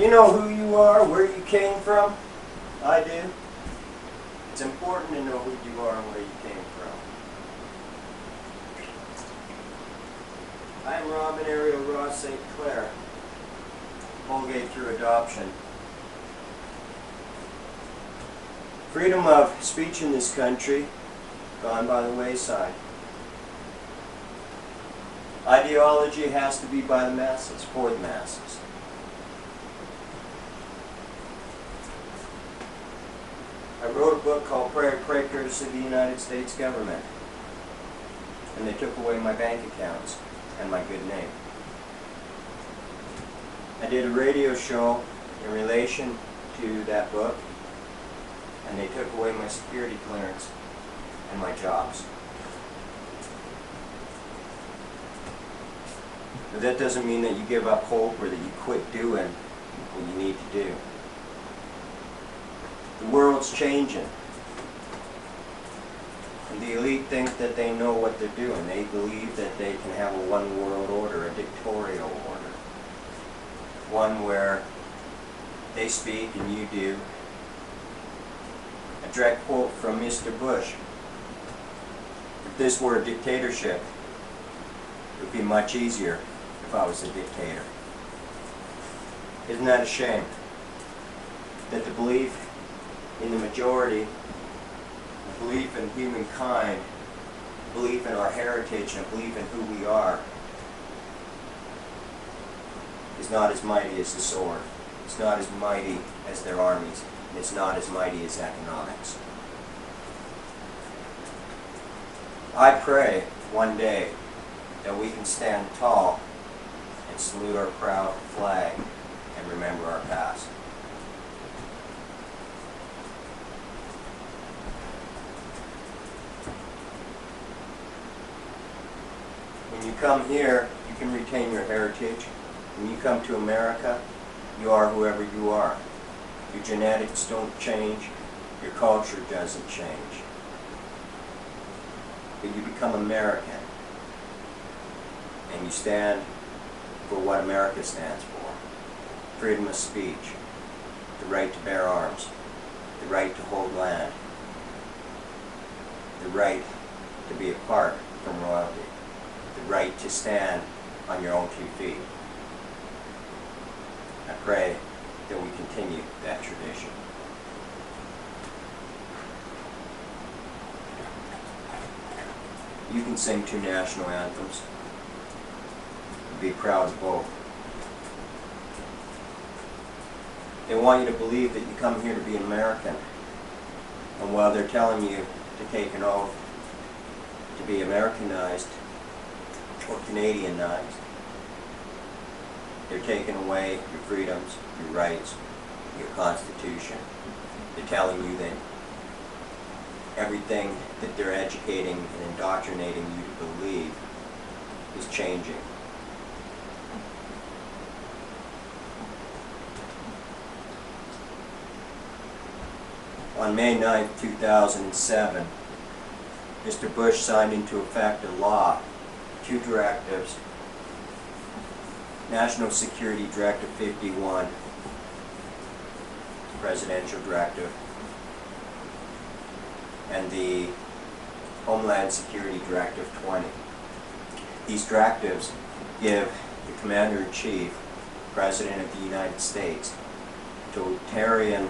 Do you know who you are, where you came from? I do. It's important to know who you are and where you came from. I am Robin Ariel Ross St. Clair, Holgate through adoption. Freedom of speech in this country, gone by the wayside. Ideology has to be by the masses, for the masses. I wrote a book called Pray Courtesy of the United States Government, and they took away my bank accounts and my good name. I did a radio show in relation to that book, and they took away my security clearance and my jobs. But that doesn't mean that you give up hope or that you quit doing what you need to do. The world's changing. And the elite think that they know what they're doing. They believe that they can have a one world order, a dictatorial order. One where they speak and you do. A direct quote from Mr. Bush. If this were a dictatorship, it would be much easier if I was a dictator. Isn't that a shame? That the belief in the majority, the belief in humankind, the belief in our heritage, and belief in who we are is not as mighty as the sword. It's not as mighty as their armies. And it's not as mighty as economics. I pray one day that we can stand tall and salute our proud flag and remember our past. When you come here, you can retain your heritage. When you come to America, you are whoever you are. Your genetics don't change, your culture doesn't change. But you become American, and you stand for what America stands for. Freedom of speech, the right to bear arms, the right to hold land, the right to be apart from royalty, the right to stand on your own 2 feet. I pray that we continue that tradition. You can sing 2 national anthems and be proud of both. They want you to believe that you come here to be American, and while they're telling you to take an oath to be Americanized or Canadianized, they're taking away your freedoms, your rights, your Constitution. They're telling you that everything that they're educating and indoctrinating you to believe is changing. On May 9, 2007, Mr. Bush signed into effect a law, 2 directives, National Security Directive 51, Presidential Directive, and the Homeland Security Directive 20. These directives give the Commander-in-Chief, President of the United States, totalitarian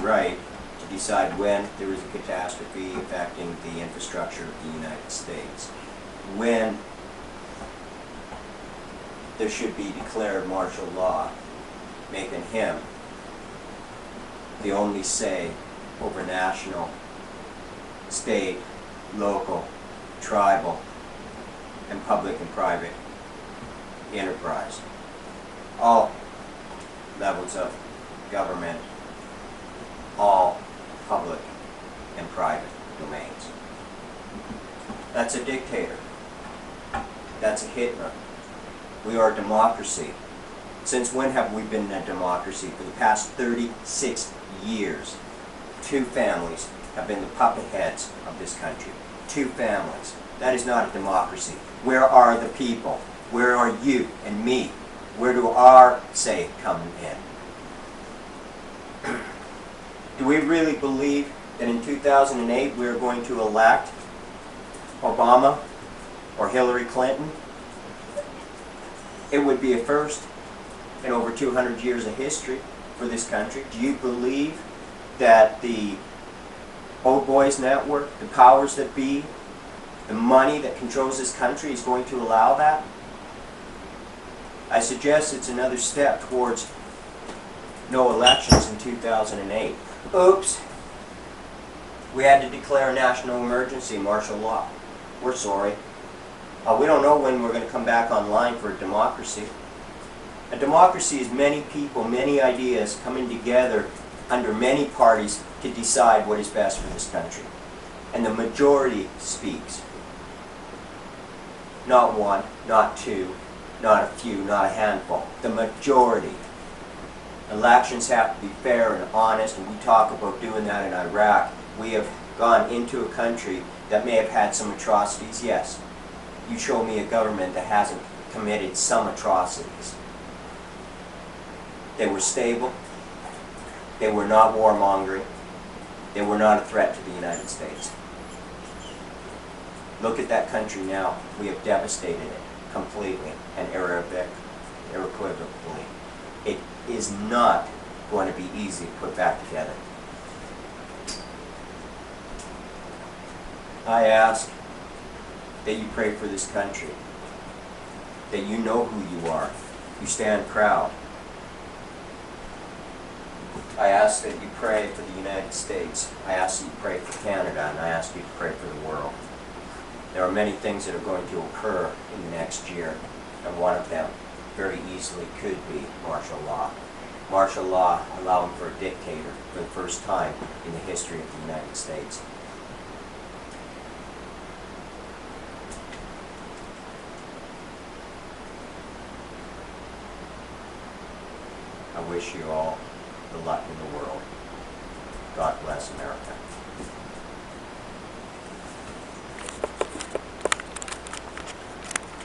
right to decide when there is a catastrophe affecting the infrastructure of the United States, when there should be declared martial law, making him the only say over national, state, local, tribal, and public and private enterprise. All levels of government, all public and private domains. That's a dictator. That's a Hitler. We are a democracy. Since when have we been a democracy? For the past 36 years. 2 families have been the puppet heads of this country. 2 families. That is not a democracy. Where are the people? Where are you and me? Where do our say come in? Do we really believe that in 2008 we are going to elect Obama or Hillary Clinton? It would be a first in over 200 years of history for this country. Do you believe that the Old Boys Network, the powers that be, the money that controls this country is going to allow that? I suggest it's another step towards no elections in 2008. Oops. We had to declare a national emergency, martial law. We're sorry. We don't know when we're going to come back online for a democracy. A democracy is many people, many ideas coming together under many parties to decide what is best for this country. And the majority speaks. Not one, not two, not a few, not a handful. The majority. Elections have to be fair and honest, and we talk about doing that in Iraq. We have gone into a country that may have had some atrocities, yes. You show me a government that hasn't committed some atrocities. They were stable. They were not warmongering. They were not a threat to the United States. Look at that country now. We have devastated it completely and irrecoverably. It is not going to be easy to put back together. I ask that you pray for this country, that you know who you are, you stand proud. I ask that you pray for the United States. I ask that you pray for Canada, and I ask you to pray for the world. There are many things that are going to occur in the next year, and one of them very easily could be martial law. Martial law allowing for a dictator for the first time in the history of the United States. I wish you all the luck in the world. God bless America.